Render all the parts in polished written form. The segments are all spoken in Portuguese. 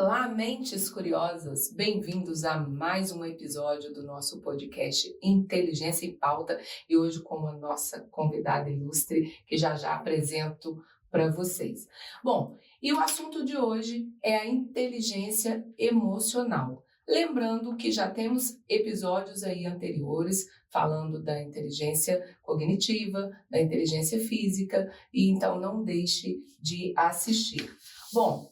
Olá, mentes curiosas! Bem-vindos a mais um episódio do nosso podcast Inteligência em Pauta e hoje com a nossa convidada ilustre que já apresento para vocês. Bom, e o assunto de hoje é a inteligência emocional. Lembrando que já temos episódios aí anteriores falando da inteligência cognitiva, da inteligência física, e então não deixe de assistir. Bom,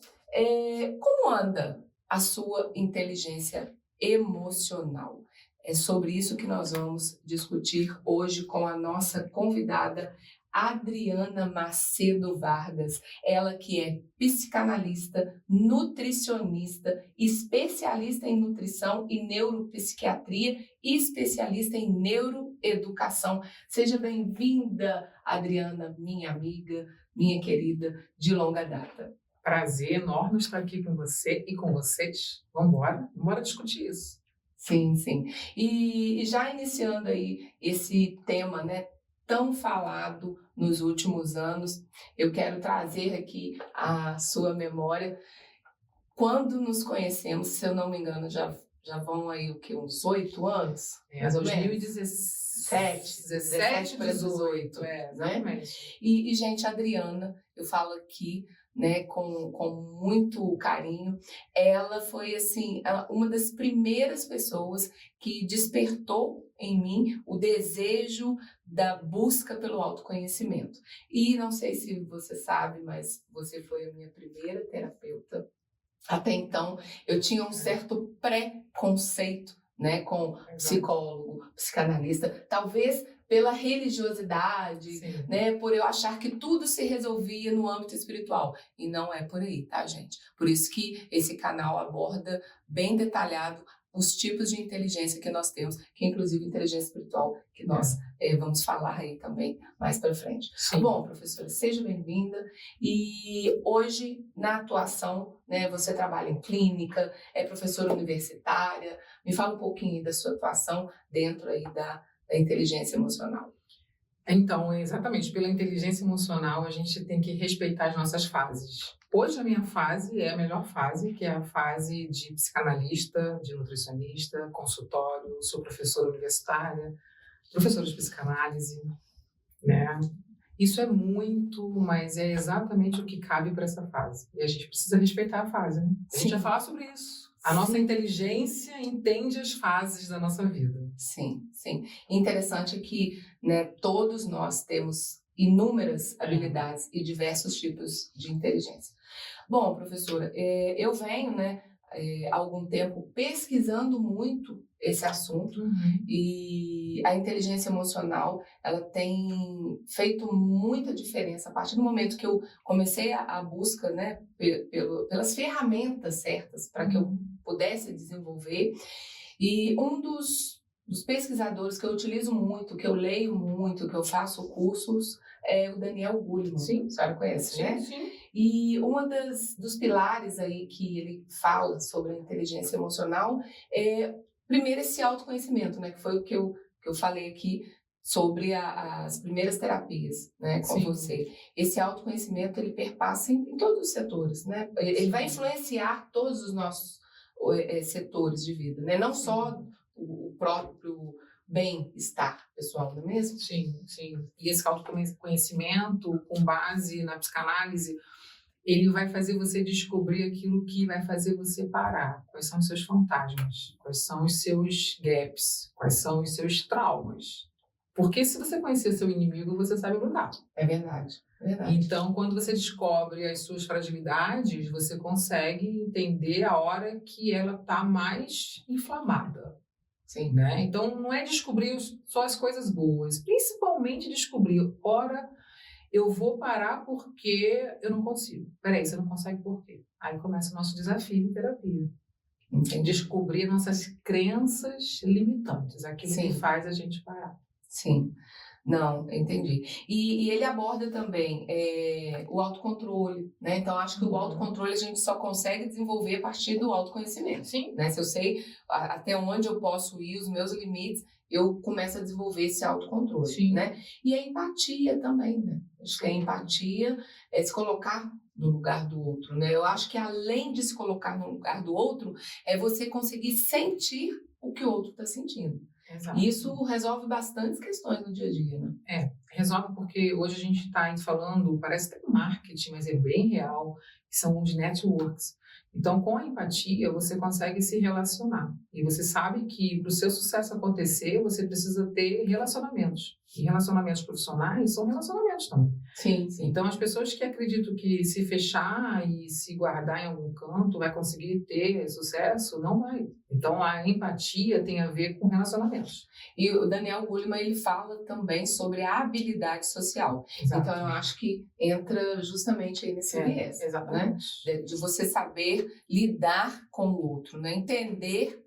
como anda a sua inteligência emocional? É sobre isso que nós vamos discutir hoje com a nossa convidada Adriana Macedo Vargas, ela que é psicanalista, nutricionista, especialista em nutrição e neuropsiquiatria e especialista em neuroeducação. Seja bem-vinda, Adriana, minha amiga, minha querida de longa data. Prazer enorme estar aqui com você e com vocês. Vamos discutir isso. Sim. E já iniciando aí esse tema, né, tão falado nos últimos anos, eu quero trazer aqui a sua memória. Quando nos conhecemos, se eu não me engano, já vão aí uns 8 anos? Mais ou menos. 2017, 17 para 18. Exatamente. Né? E, gente, a Adriana, eu falo aqui, né, com muito carinho, ela foi assim uma das primeiras pessoas que despertou em mim o desejo da busca pelo autoconhecimento. E não sei se você sabe, mas você foi a minha primeira terapeuta. Até então, eu tinha um certo preconceito, né, com psicólogo, psicanalista, talvez pela religiosidade, né, por eu achar que tudo se resolvia no âmbito espiritual. E não é por aí, tá, gente? Por isso que esse canal aborda bem detalhado os tipos de inteligência que nós temos, que inclusive inteligência espiritual, que nós vamos falar aí também mais para frente. Sim. Bom, professora, seja bem-vinda. E hoje, na atuação, né, você trabalha em clínica, é professora universitária. Me fala um pouquinho da sua atuação dentro aí da inteligência emocional. Então, exatamente, pela inteligência emocional, a gente tem que respeitar as nossas fases. Hoje a minha fase é a melhor fase, que é a fase de psicanalista, de nutricionista, consultório, sou professora universitária, professora de psicanálise, né? Isso é muito, mas é exatamente o que cabe para essa fase. E a gente precisa respeitar a fase, né? A gente vai falar sobre isso. A nossa inteligência entende as fases da nossa vida. Sim. Interessante é que, né, todos nós temos inúmeras habilidades e diversos tipos de inteligência. Bom, professora, eu venho, né, há algum tempo pesquisando muito esse assunto e a inteligência emocional, ela tem feito muita diferença a partir do momento que eu comecei a busca, né, pelas ferramentas certas para que eu pudesse desenvolver. E um dos pesquisadores que eu utilizo muito, que eu leio muito, que eu faço cursos, é o Daniel Goleman. Sim. A senhora conhece, né? Sim. E dos pilares aí que ele fala sobre a inteligência emocional é, primeiro, esse autoconhecimento, né? Que foi o que eu falei aqui sobre as primeiras terapias, né, com você. Esse autoconhecimento, ele perpassa em todos os setores, né? Ele vai influenciar todos os nossos setores de vida, né? Não só o próprio bem-estar pessoal, não é mesmo? Sim. E esse autoconhecimento, com base na psicanálise, ele vai fazer você descobrir aquilo que vai fazer você parar. Quais são os seus fantasmas? Quais são os seus gaps? Quais são os seus traumas? Porque se você conhecer seu inimigo, você sabe lutar. É verdade. Então, quando você descobre as suas fragilidades, você consegue entender a hora que ela está mais inflamada. Sim. Né? Então, não é descobrir só as coisas boas, principalmente descobrir, ora, eu vou parar porque eu não consigo. Peraí, você não consegue por quê? Aí começa o nosso desafio em terapia. Entendi. Descobrir nossas crenças limitantes, aquilo que faz a gente parar. Sim. Não, entendi. E ele aborda também o autocontrole, né? Então, acho que o autocontrole a gente só consegue desenvolver a partir do autoconhecimento. Sim. Né? Se eu sei até onde eu posso ir, os meus limites, eu começo a desenvolver esse autocontrole. Sim. Né? E a empatia também, né? Acho que a empatia é se colocar no lugar do outro, né? Eu acho que além de se colocar no lugar do outro, é você conseguir sentir o que o outro está sentindo. Exato. E isso resolve bastantes questões no dia a dia, né? Resolve porque hoje a gente está falando, parece até marketing, mas é bem real, que são os networks. Então, com a empatia, você consegue se relacionar. E você sabe que para o seu sucesso acontecer, você precisa ter relacionamentos. E relacionamentos profissionais são relacionamentos também. Sim. Então, as pessoas que acreditam que se fechar e se guardar em algum canto vai conseguir ter sucesso, não vai. Então, a empatia tem a ver com relacionamentos. E o Daniel Goleman, ele fala também sobre a habilidade social. Exato. Então, eu acho que entra justamente aí nesse viés. Exatamente. Né? De você saber lidar com o outro, né? Entender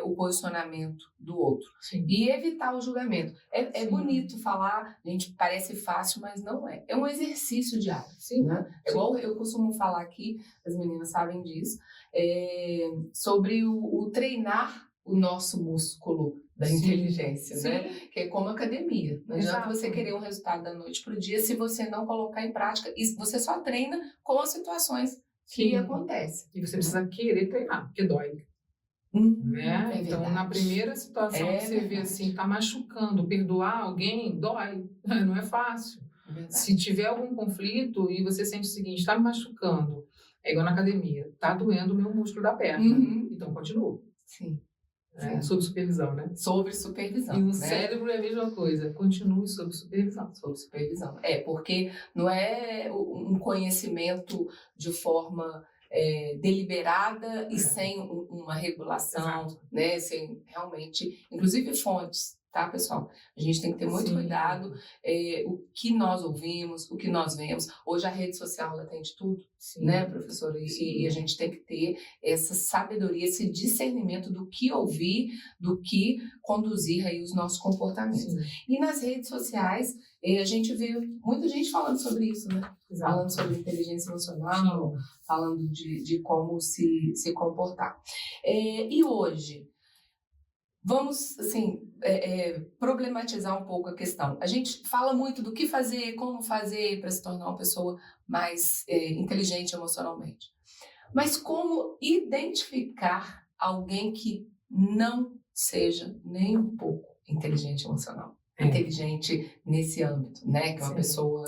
o posicionamento do outro. Sim. E evitar o julgamento. É bonito falar, gente, parece fácil, mas não é. É um exercício diário. Sim. Né? É igual eu costumo falar aqui, as meninas sabem disso, sobre o treinar o nosso músculo da inteligência, né? Que é como academia. Não adianta você querer um resultado da noite para o dia se você não colocar em prática. E você só treina com as situações que acontecem. E você precisa querer treinar, porque dói. Né? Então, na primeira situação que você vê assim, tá machucando, perdoar alguém, dói. Não é fácil. Se tiver algum conflito e você sente o seguinte, está me machucando, é igual na academia, tá doendo o meu músculo da perna. Então, continua. Sim. Sob supervisão, né? Sob supervisão. E no cérebro é a mesma coisa, continue sob supervisão. Sob supervisão. Porque não é um conhecimento de forma deliberada e sem uma regulação, né? Sem realmente, inclusive fontes, tá, pessoal? A gente tem que ter muito cuidado, o que nós ouvimos, o que nós vemos. Hoje a rede social, ela tem de tudo, né, professora? E a gente tem que ter essa sabedoria, esse discernimento do que ouvir, do que conduzir aí os nossos comportamentos. E nas redes sociais, a gente vê muita gente falando sobre isso, né? Exato. Falando sobre inteligência emocional, falando de como se comportar. E hoje, vamos, assim, problematizar um pouco a questão. A gente fala muito do que fazer, como fazer para se tornar uma pessoa mais inteligente emocionalmente. Mas como identificar alguém que não seja nem um pouco inteligente emocional? Inteligente nesse âmbito, né? Que é uma pessoa...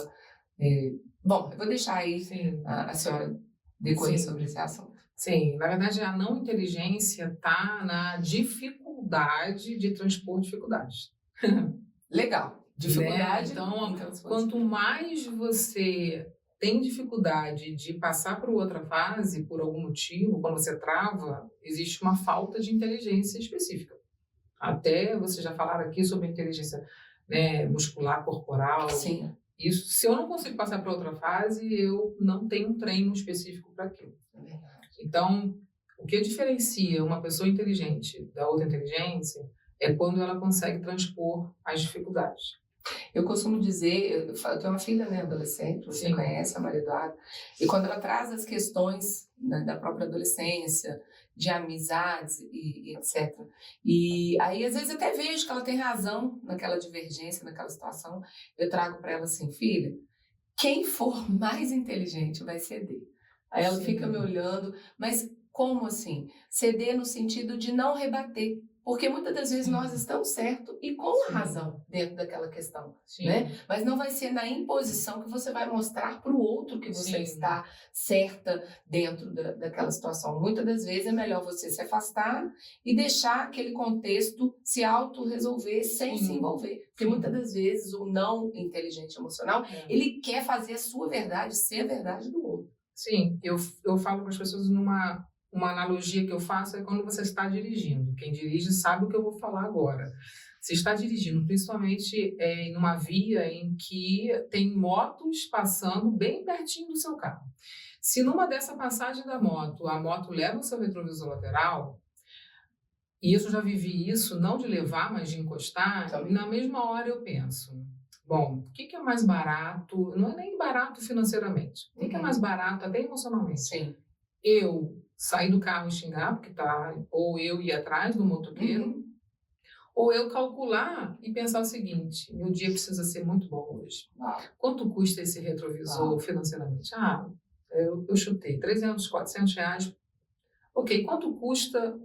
Bom, eu vou deixar aí a senhora decorrer sobre esse assunto. Sim, na verdade a não inteligência está na dificuldade de transpor dificuldades. Legal. Dificuldade. Né? Então, quanto mais você tem dificuldade de passar para outra fase, por algum motivo, quando você trava, existe uma falta de inteligência específica. Até vocês já falaram aqui sobre inteligência, né, muscular, corporal. Sim. Isso, se eu não consigo passar para outra fase, eu não tenho um treino específico para aquilo. É verdade. Então, o que diferencia uma pessoa inteligente da outra inteligência é quando ela consegue transpor as dificuldades. Eu costumo dizer, eu tenho uma filha, né, adolescente, você conhece, a Maria Eduarda, e quando ela traz as questões, né, da própria adolescência, de amizades e etc. E aí, às vezes, até vejo que ela tem razão naquela divergência, naquela situação. Eu trago para ela assim, filha, quem for mais inteligente vai ceder. Aí ela fica me olhando, mas como assim? Ceder no sentido de não rebater. Porque muitas das vezes nós estamos certos e com razão dentro daquela questão, né? Mas não vai ser na imposição que você vai mostrar para o outro que você está certa dentro daquela situação. Muitas das vezes é melhor você se afastar e deixar aquele contexto se auto-resolver sem se envolver. Porque muitas das vezes o não inteligente emocional, ele quer fazer a sua verdade ser a verdade do outro. Sim, eu falo para as pessoas uma analogia que eu faço é quando você está dirigindo. Quem dirige sabe o que eu vou falar agora. Você está dirigindo, principalmente em uma via em que tem motos passando bem pertinho do seu carro. Se numa dessa passagem da moto, a moto leva o seu retrovisor lateral, e isso eu já vivi isso, não de levar, mas de encostar, na mesma hora eu penso, bom, o que é mais barato? Não é nem barato financeiramente. O que é mais barato, até emocionalmente? Sim. Eu sair do carro e xingar, porque tá, ou eu ir atrás do motoqueiro, ou eu calcular e pensar o seguinte, meu dia precisa ser muito bom hoje. Quanto custa esse retrovisor financeiramente? eu chutei, 300, 400 reais. Ok, quanto custa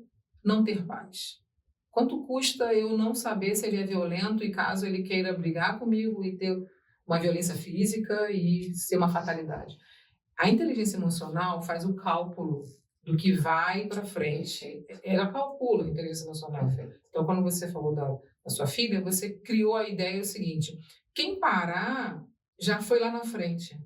não ter paz? Quanto custa eu não saber se ele é violento e caso ele queira brigar comigo e ter uma violência física e ser uma fatalidade? A inteligência emocional faz o cálculo do que vai para frente. Ela calcula a inteligência emocional. Então, quando você falou da sua filha, você criou a ideia seguinte: quem parar já foi lá na frente.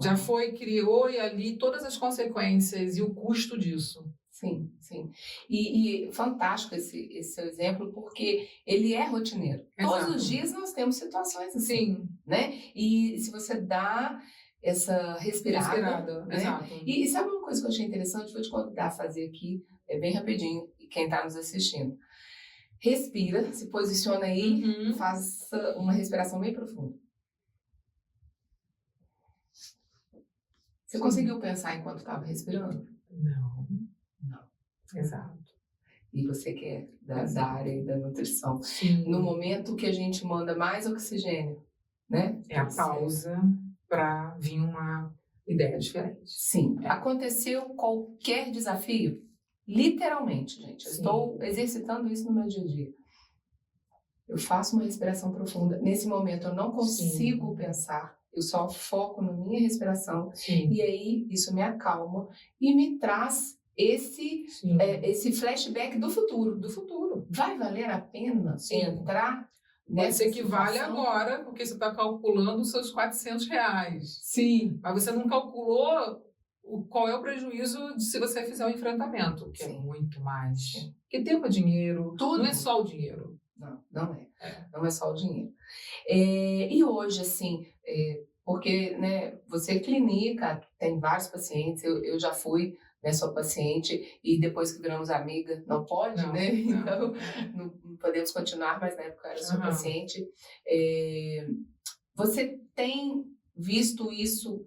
Já foi, criou e ali todas as consequências e o custo disso. Sim, sim. E fantástico esse seu exemplo, porque ele é rotineiro. Exato. Todos os dias nós temos situações assim, Sim. né? E se você dá essa respirada, né? Exato. E sabe uma coisa que eu achei interessante? Vou te convidar a fazer aqui, bem rapidinho, quem está nos assistindo. Respira, se posiciona aí, faça uma respiração bem profunda. Você conseguiu pensar enquanto estava respirando? Não. Não. Exato. E você que é da área da nutrição. Sim. No momento que a gente manda mais oxigênio, né? É a pausa para vir uma ideia diferente. Sim. Aconteceu qualquer desafio, literalmente, gente. Eu estou exercitando isso no meu dia a dia. Eu faço uma respiração profunda. Nesse momento eu não consigo pensar. Eu só foco na minha respiração. E aí isso me acalma e me traz esse flashback do futuro. Vai valer a pena entrar nessa Pode ser que vale situação? agora, porque você está calculando os seus 400 reais. Sim. Mas você não calculou qual é o prejuízo se você fizer o enfrentamento, que é muito mais. Porque tempo é dinheiro, não é só o dinheiro. Não é. Não é só o dinheiro. E hoje, assim, porque, né, você clinica, tem vários pacientes, eu já fui, né, sua paciente, e depois que viramos amiga, não pode, né? Então, não podemos continuar, mas na época eu era sua paciente. Você tem visto isso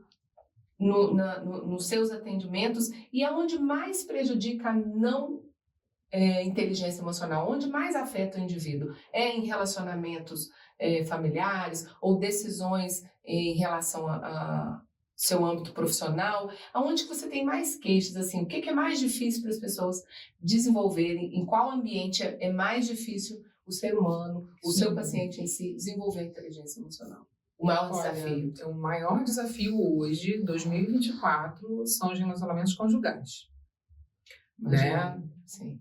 nos seus atendimentos e aonde mais prejudica a não inteligência emocional, onde mais afeta o indivíduo? É em relacionamentos familiares ou decisões em relação a seu âmbito profissional? Aonde você tem mais queixas? Assim, o que é mais difícil para as pessoas desenvolverem? Em qual ambiente é mais difícil o ser humano, o seu paciente em si, desenvolver a inteligência emocional? O maior desafio? O maior desafio hoje, 2024, são os relacionamentos conjugais. Né? Sim.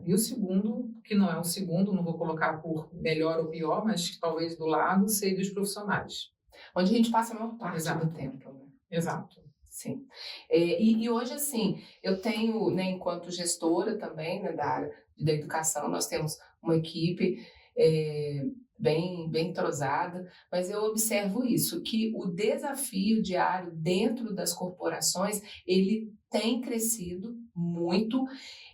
E o segundo, que não é o segundo, não vou colocar por melhor ou pior, mas talvez do lado, seria os profissionais. Onde a gente passa a maior parte do tempo. Né? Exato. Sim. E hoje, assim, eu tenho, né, enquanto gestora também, né, da área da educação, nós temos uma equipe bem entrosada, mas eu observo isso, que o desafio diário dentro das corporações, ele tem crescido muito,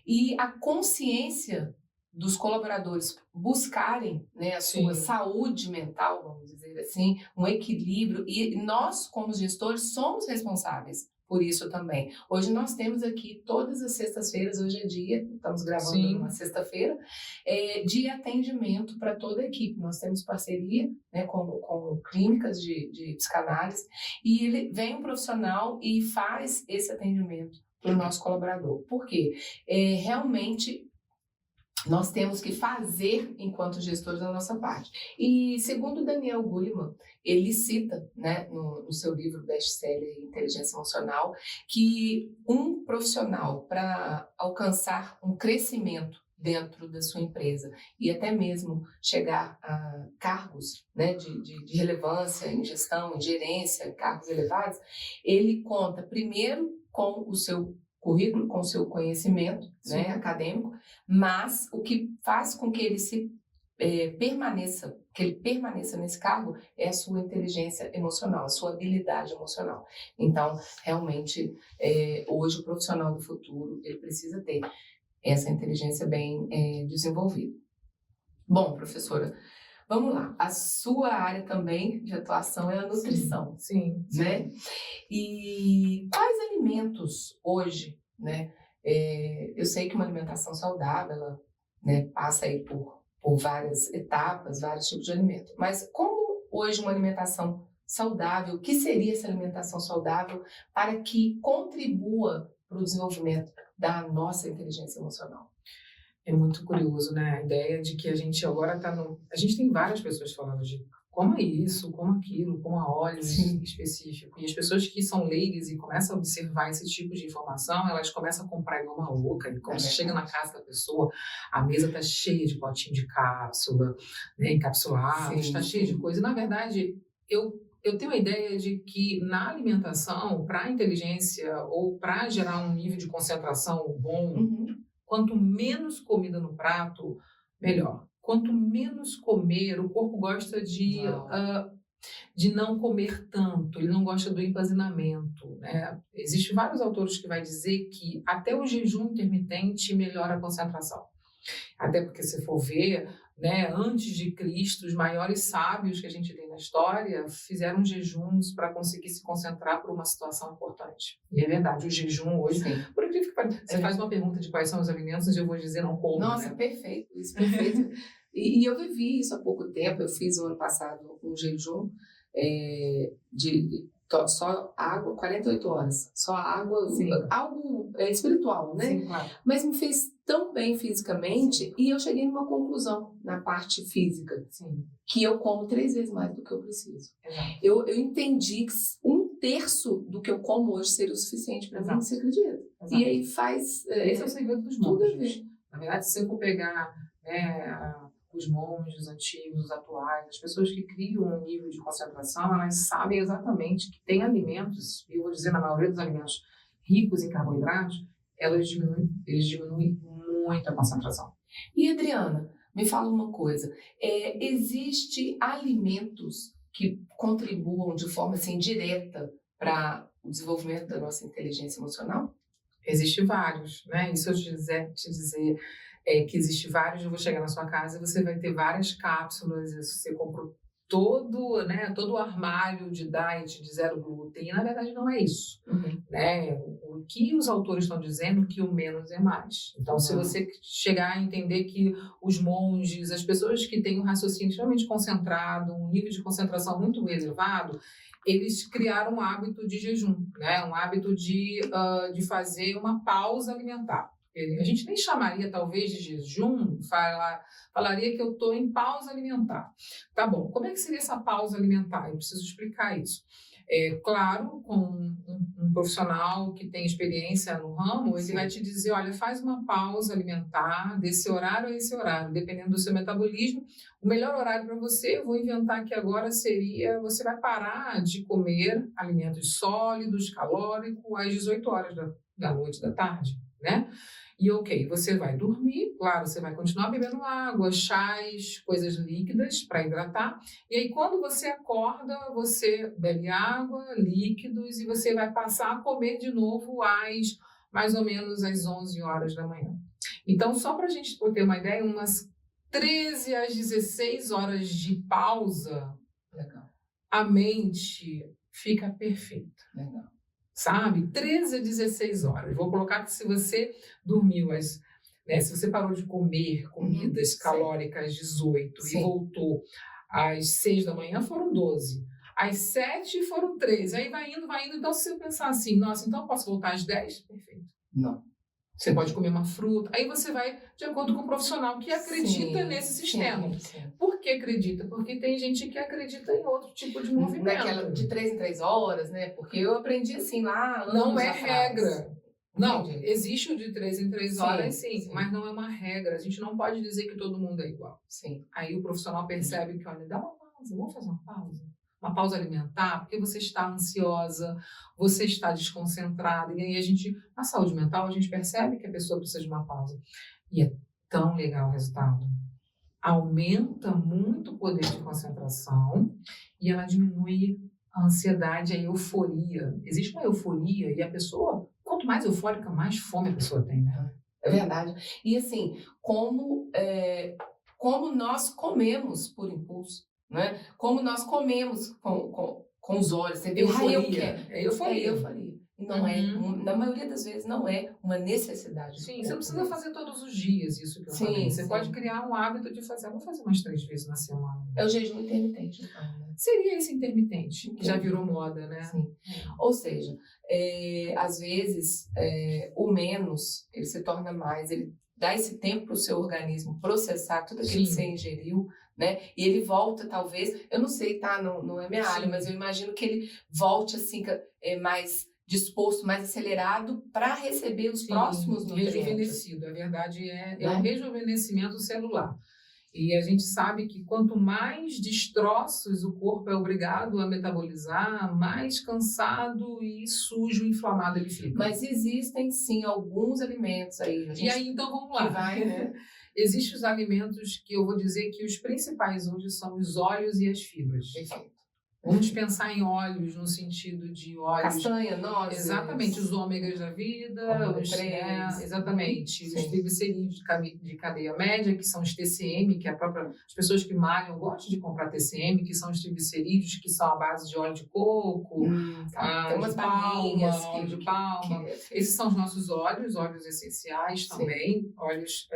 e a consciência dos colaboradores buscarem, né, a sua saúde mental, vamos dizer assim, um equilíbrio, e nós, como gestores, somos responsáveis por isso também. Hoje nós temos aqui, todas as sextas-feiras, hoje é dia, estamos gravando numa sexta-feira, de atendimento para toda a equipe. Nós temos parceria, né, com clínicas de psicanálise, e ele vem um profissional e faz esse atendimento para o nosso colaborador. Por quê? Realmente nós temos que fazer, enquanto gestores, a nossa parte. E segundo Daniel Goleman, ele cita, né, no seu livro best-seller Inteligência Emocional, que um profissional, para alcançar um crescimento dentro da sua empresa e até mesmo chegar a cargos, né, de relevância em gestão, em gerência, cargos elevados, ele conta primeiro com o seu currículo, com o seu conhecimento, né, acadêmico, mas o que faz com que ele permaneça nesse cargo é a sua inteligência emocional, a sua habilidade emocional. Então, realmente, hoje o profissional do futuro, ele precisa ter essa inteligência bem desenvolvida. Bom, professora, vamos lá. A sua área também de atuação é a nutrição. Sim. Né? E quais alimentos hoje, né? Eu sei que uma alimentação saudável, ela, né, passa aí por várias etapas, vários tipos de alimento. Mas como hoje uma alimentação saudável? O que seria essa alimentação saudável para que contribua para o desenvolvimento da nossa inteligência emocional? É muito curioso, né? A ideia de que a gente agora está no... A gente tem várias pessoas falando de como é isso, como aquilo, como a óleo específico. E as pessoas que são leigas e começam a observar esse tipo de informação, elas começam a comprar igual uma louca. E quando chega na casa da pessoa, a mesa está cheia de potinho de cápsula, né, encapsulado, está cheia de coisa. E, na verdade, eu tenho a ideia de que na alimentação, para a inteligência ou para gerar um nível de concentração bom, quanto menos comida no prato, melhor. Quanto menos comer, o corpo gosta de não comer tanto, ele não gosta do empanzinamento, né? Existem vários autores que vai dizer que até o jejum intermitente melhora a concentração. Até porque, se for ver, né, antes de Cristo, os maiores sábios que a gente tem na história fizeram jejuns para conseguir se concentrar por uma situação importante. E é verdade, o jejum hoje... Por incrível que pareça, você faz uma pergunta de quais são os alimentos e eu vou dizer não como. Nossa, né? Perfeito, isso, perfeito. E eu vivi isso há pouco tempo, eu fiz o ano passado um jejum de só água, 48 horas, só água, algo espiritual, né? Sim, claro. Mas me fez tão bem fisicamente e eu cheguei numa conclusão na parte física, que eu como 3 vezes mais do que eu preciso. Eu entendi que 1/3 do que eu como hoje seria o suficiente para mim, você acredita? E aí faz... Esse é o segredo dos monges. Na verdade, se você for pegar os monges antigos, os atuais, as pessoas que criam um nível de concentração, elas sabem exatamente que tem alimentos, e eu vou dizer na maioria dos alimentos ricos em carboidratos, eles diminuem muito a concentração. E Adriana, me fala uma coisa, existe alimentos que contribuam de forma assim direta para o desenvolvimento da nossa inteligência emocional? Existem vários, né? E se eu te dizer que existe vários, eu vou chegar na sua casa e você vai ter várias cápsulas, você comprou todo o armário de diet, de zero glúten, e na verdade não é isso. Né? O que os autores estão dizendo é que o menos é mais. Então, se você chegar a entender que os monges, as pessoas que têm um raciocínio extremamente concentrado, um nível de concentração muito elevado, eles criaram um hábito de jejum, né? Um hábito de fazer uma pausa alimentar. A gente nem chamaria, talvez, de jejum, falaria que eu estou em pausa alimentar. Tá bom, como é que seria essa pausa alimentar? Eu preciso explicar isso. Claro, com um profissional que tem experiência no ramo, ele vai te dizer, olha, faz uma pausa alimentar desse horário a esse horário, dependendo do seu metabolismo. O melhor horário para você, eu vou inventar aqui agora, seria você vai parar de comer alimentos sólidos, calóricos, às 18 horas da noite, da tarde, né? E você vai dormir, claro, você vai continuar bebendo água, chás, coisas líquidas para hidratar. E aí, quando você acorda, você bebe água, líquidos, e você vai passar a comer de novo mais ou menos às 11 horas da manhã. Então, só para a gente ter uma ideia, umas 13 às 16 horas de pausa, a mente fica perfeita. Sabe? 13 a 16 horas. Vou colocar que se você dormiu, se você parou de comer comidas calóricas às 18 e voltou às 6 da manhã, foram 12. Às 7 foram 13. Aí vai indo. Então, se você pensar assim, nossa, então eu posso voltar às 10? Perfeito. Não. Você pode comer uma fruta. Aí você vai de acordo com o profissional que acredita nesse sistema. Por que acredita? Porque tem gente que acredita em outro tipo de movimento. Naquela de 3 em 3 horas, né? Porque eu aprendi assim lá. Não é regra. Não, existe o de 3 em 3 horas, sim, mas não é uma regra. A gente não pode dizer que todo mundo é igual. Aí o profissional percebe que, olha, dá uma pausa, vamos fazer uma pausa. Uma pausa alimentar, porque você está ansiosa, você está desconcentrada. E aí na saúde mental, a gente percebe que a pessoa precisa de uma pausa. E é tão legal o resultado. Aumenta muito o poder de concentração e ela diminui a ansiedade, a euforia. Existe uma euforia e a pessoa, quanto mais eufórica, mais fome a pessoa tem, né? É verdade. E assim, como nós comemos por impulso, né? Como nós comemos com os olhos, você vê, euforia. Euforia. E não é, na maioria das vezes, não é uma necessidade. Sim, você não precisa fazer todos os dias isso que eu falei. Você pode criar um hábito de fazer, vou fazer umas 3 vezes na semana. É o jejum intermitente, então, né? Seria esse intermitente, que já virou moda, né? Sim. Ou seja, às vezes, o menos, ele se torna mais, ele dá esse tempo para o seu organismo processar tudo aquilo que você ingeriu, né? E ele volta, talvez, eu não sei, tá? Não é minha área, mas eu imagino que ele volte, assim, mais disposto, mais acelerado para receber os próximos nutrientes. Rejuvenescido, a verdade é um rejuvenescimento celular. E a gente sabe que quanto mais destroços o corpo é obrigado a metabolizar, mais cansado e sujo, inflamado ele fica. Mas existem, sim, alguns alimentos aí. E aí, então, vamos lá. Que vai, né? Existem os alimentos que eu vou dizer que os principais hoje são os óleos e as fibras. Perfeito. Vamos pensar em óleos no sentido de óleos... Castanha, nozes. Exatamente, os ômegas da vida, exatamente, os triglicerídeos de cadeia média, que são os TCM, que as pessoas que malham gostam de comprar TCM, que são os triglicerídeos, que são a base de óleo de coco, tem umas barrinhas, óleo de palma. Esses são os nossos óleos essenciais também, óleos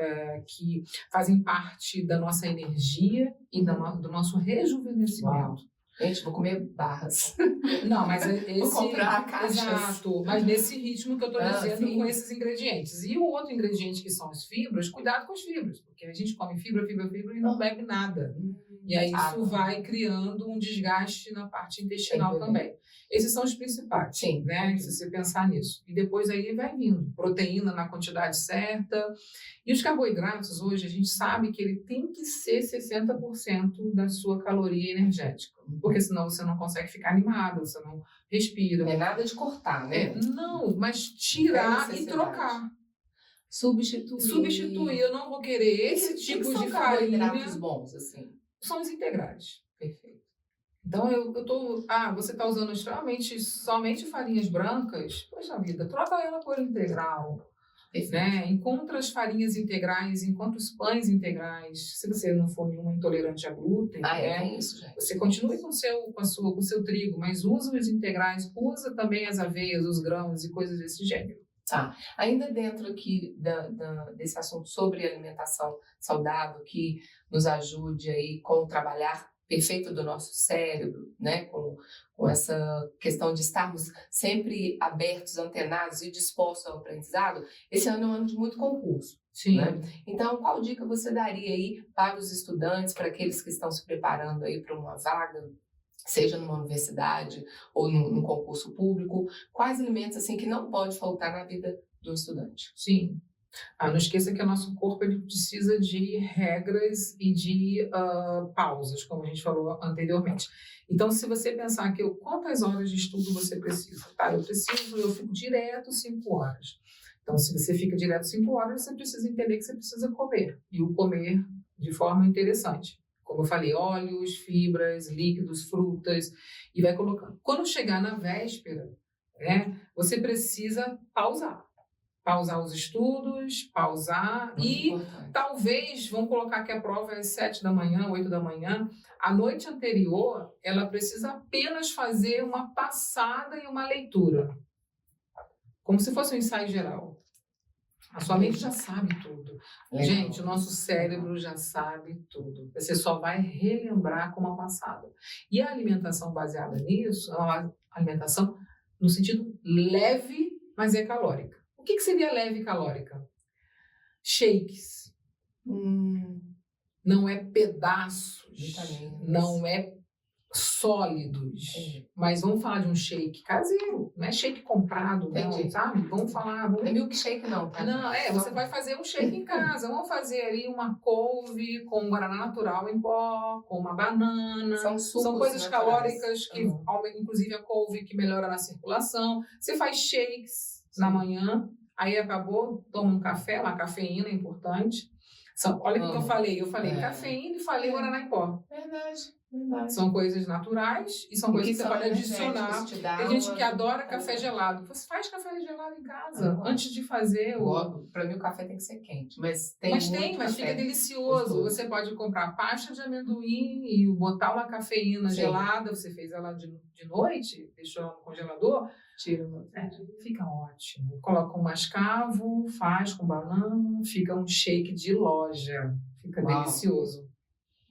que fazem parte da nossa energia e do nosso rejuvenescimento. Uau. Gente, vou comer barras. Não, mas vou comprar caixas. Exato, mas nesse ritmo que eu estou dizendo, com esses ingredientes. E o outro ingrediente, que são as fibras, cuidado com as fibras, porque a gente come fibra e não bebe nada. E aí isso vai criando um desgaste na parte intestinal também. Esses são os principais, né? Se você pensar nisso. E depois aí vai vindo proteína na quantidade certa. E os carboidratos, hoje, a gente sabe que ele tem que ser 60% da sua caloria energética. Porque senão você não consegue ficar animado, você não respira. Não é nada de cortar, né? Não, mas tirar e trocar. Substituir. Eu não vou querer esse tipo de farinha. Carboidratos bons, assim. São os integrais. Perfeito. Então, você está usando somente farinhas brancas? Poxa vida, troca ela por integral. Né? Encontra as farinhas integrais, encontra os pães integrais. Se você não for nenhuma intolerante a glúten, é isso, gente. Você continue com o seu trigo, mas usa os integrais, usa também as aveias, os grãos e coisas desse gênero. Tá. Ainda dentro aqui desse assunto sobre alimentação saudável, que nos ajude aí com o trabalhar perfeito do nosso cérebro, né? Com essa questão de estarmos sempre abertos, antenados e dispostos ao aprendizado, esse ano é um ano de muito concurso. Sim. Né? Então, qual dica você daria aí para os estudantes, para aqueles que estão se preparando aí para uma vaga, seja numa universidade ou num concurso público? Quais alimentos assim que não pode faltar na vida do estudante? Sim. Não esqueça que o nosso corpo ele precisa de regras e de pausas, como a gente falou anteriormente. Então, se você pensar que quantas horas de estudo você precisa? Tá? Eu fico direto 5 horas. Então, se você fica direto 5 horas, você precisa entender que você precisa comer. E o comer de forma interessante. Como eu falei, óleos, fibras, líquidos, frutas, e vai colocando. Quando chegar na véspera, né, você precisa pausar. Pausar os estudos, pausar talvez, vamos colocar que a prova é às 7 da manhã, 8 da manhã, a noite anterior, ela precisa apenas fazer uma passada e uma leitura. Como se fosse um ensaio geral. A sua mente já sabe tudo. Gente, o nosso cérebro já sabe tudo. Você só vai relembrar com uma passada. E a alimentação baseada nisso é uma alimentação no sentido leve, mas é calórica. O que seria leve e calórica? Shakes. Não é pedaços. Vitaminas. Não é sólidos. Mas vamos falar de um shake caseiro. Não é shake comprado, não, sabe? Vamos falar... Não é milkshake, não, tá? Não, você vai fazer um shake em casa. Vamos fazer ali uma couve com um guaraná natural em pó, com uma banana. São coisas calóricas, que, inclusive a couve, que melhora na circulação. Você faz shakes na manhã, aí acabou, toma um café, uma cafeína é importante. Olha o que eu falei. Eu falei cafeína e falei guaraná em pó. Verdade. Verdade. São coisas naturais e são coisas que você pode adicionar. Tem gente que adora café gelado. Você faz café gelado em casa antes de fazer o... Para mim o café tem que ser quente, mas fica delicioso. Gostoso. Você pode comprar pasta de amendoim e botar uma cafeína gelada. Você fez ela de noite, deixou ela no congelador. Tira. Fica ótimo. Coloca um mascavo, faz com banana, fica um shake de loja. Fica delicioso.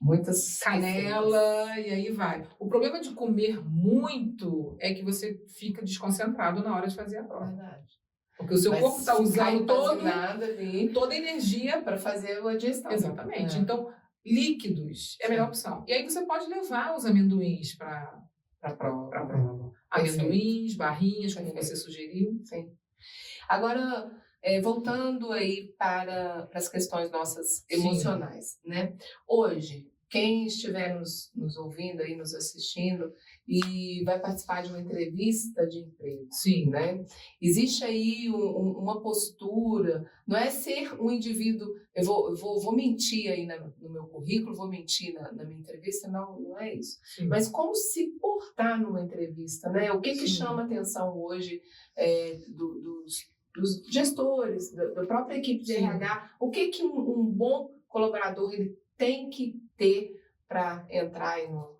Muitas canela e aí vai. O problema de comer muito é que você fica desconcentrado na hora de fazer a prova. Verdade. Porque o seu corpo está usando toda a energia para fazer a digestão. Exatamente. Então, líquidos é a melhor opção. E aí você pode levar os amendoins para a prova. Amendoins, barrinhas, como você sugeriu. Sim. Agora, voltando aí para as questões nossas emocionais, né? Hoje, quem estiver nos ouvindo aí, nos assistindo e vai participar de uma entrevista de emprego, né? Existe aí uma postura, não é ser um indivíduo, eu vou mentir aí no meu currículo, vou mentir na minha entrevista, não é isso. Sim. Mas como se portar numa entrevista, né? O que chama atenção hoje dos gestores, da própria equipe de RH, o que um bom colaborador ele tem que ter para entrar aí numa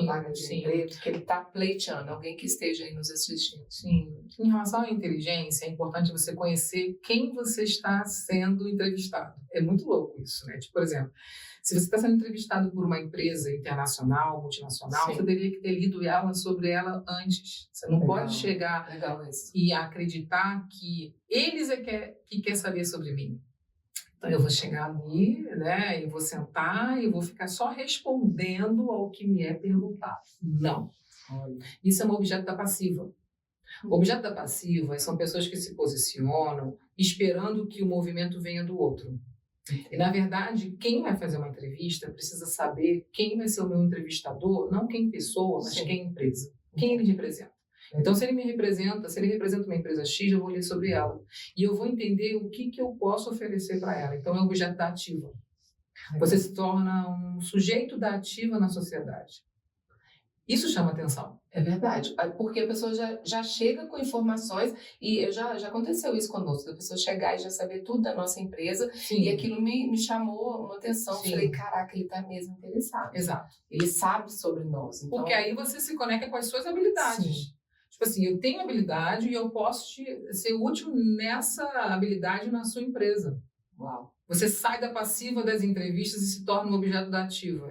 vaga de emprego que ele está pleiteando, alguém que esteja aí nos assistindo. Sim. Em relação à inteligência, é importante você conhecer quem você está sendo entrevistado. É muito louco isso, né? Tipo, por exemplo, se você está sendo entrevistado por uma empresa internacional, multinacional, você teria que ter lido sobre ela antes. Você não pode chegar e acreditar que eles que quer saber sobre mim. Então, eu vou chegar ali, né, e vou sentar e vou ficar só respondendo ao que me é perguntado. Não. Isso é um objeto da passiva. O objeto da passiva são pessoas que se posicionam esperando que o movimento venha do outro. E, na verdade, quem vai fazer uma entrevista precisa saber quem vai ser o meu entrevistador, não quem pessoa, mas quem empresa. Quem ele representa. Então, se ele representa uma empresa X, eu vou ler sobre ela. E eu vou entender o que eu posso oferecer para ela. Então, é o objeto da ativa. Você se torna um sujeito da ativa na sociedade. Isso chama atenção. É verdade, porque a pessoa já chega com informações, e já aconteceu isso conosco, a pessoa chegar e já saber tudo da nossa empresa, e aquilo me chamou uma atenção. Falei, caraca, ele está mesmo interessado. Exato. Ele sabe sobre nós. Então... Porque aí você se conecta com as suas habilidades. Tipo assim, eu tenho habilidade e eu posso ser útil nessa habilidade na sua empresa. Uau. Você sai da passiva das entrevistas e se torna um objeto da ativa.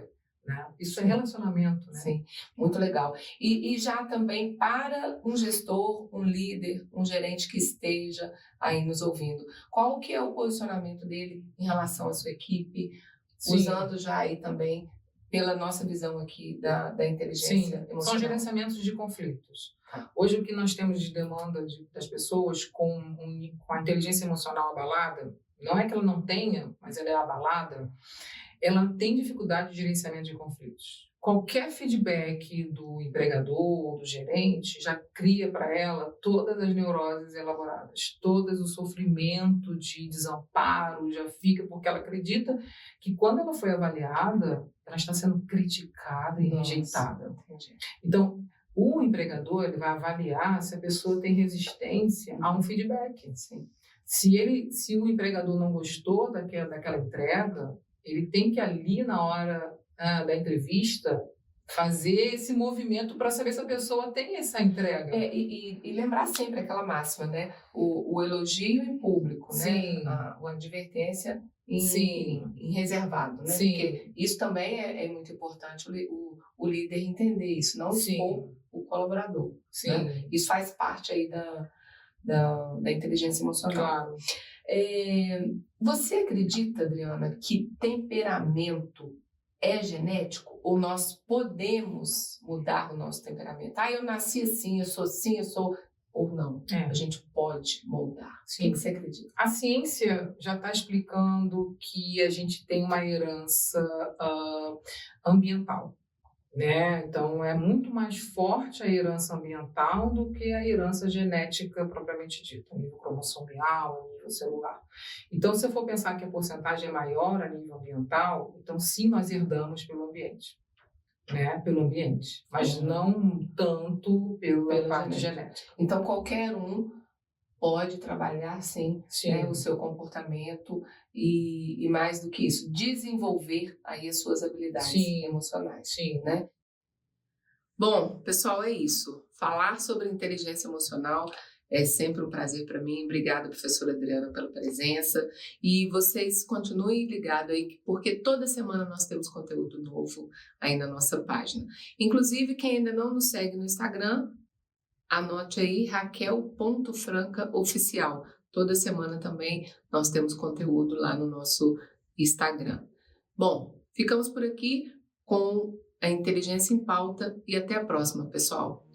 Né? Isso é relacionamento. Né? Sim, muito legal. E já também para um gestor, um líder, um gerente que esteja aí nos ouvindo, qual que é o posicionamento dele em relação à sua equipe, usando já aí também pela nossa visão aqui da inteligência emocional? São gerenciamentos de conflitos. Hoje, o que nós temos de demanda das pessoas com a inteligência emocional abalada, não é que ela não tenha, mas ela é abalada, ela tem dificuldade de gerenciamento de conflitos. Qualquer feedback do empregador ou do gerente já cria para ela todas as neuroses elaboradas, todo o sofrimento de desamparo, já fica, porque ela acredita que quando ela foi avaliada, ela está sendo criticada e rejeitada. Entendi. Então, o empregador ele vai avaliar se a pessoa tem resistência a um feedback. Sim. Se o empregador não gostou daquela entrega, ele tem que ali na hora da entrevista fazer esse movimento para saber se a pessoa tem essa entrega. E lembrar sempre aquela máxima, né? O elogio em público, Sim. Né? A advertência em reservado, né? Sim. Porque isso também é muito importante, o líder entender isso, não expor o colaborador. Sim. Né? Isso faz parte aí da inteligência emocional. Claro. Você acredita, Adriana, que temperamento é genético? Ou nós podemos mudar o nosso temperamento? Eu nasci assim, eu sou... Ou não? A gente pode moldar. Sim. O que você acredita? A ciência já está explicando que a gente tem uma herança ambiental. Né? Então, é muito mais forte a herança ambiental do que a herança genética propriamente dita, a nível cromossomial, a nível celular. Então, se eu for pensar que a porcentagem é maior a nível ambiental, então sim, nós herdamos pelo ambiente. né, pelo ambiente, mas não tanto pela parte genética. Então, qualquer um pode trabalhar, sim, né, o seu comportamento e mais do que isso, desenvolver aí as suas habilidades emocionais. Sim. Né? Bom, pessoal, é isso. Falar sobre inteligência emocional é sempre um prazer para mim. Obrigada, professora Adriana, pela presença. E vocês continuem ligados aí, porque toda semana nós temos conteúdo novo aí na nossa página. Inclusive, quem ainda não nos segue no Instagram, anote aí, Raquel.francaoficial. Toda semana também nós temos conteúdo lá no nosso Instagram. Bom, ficamos por aqui com a Inteligência em Pauta e até a próxima, pessoal.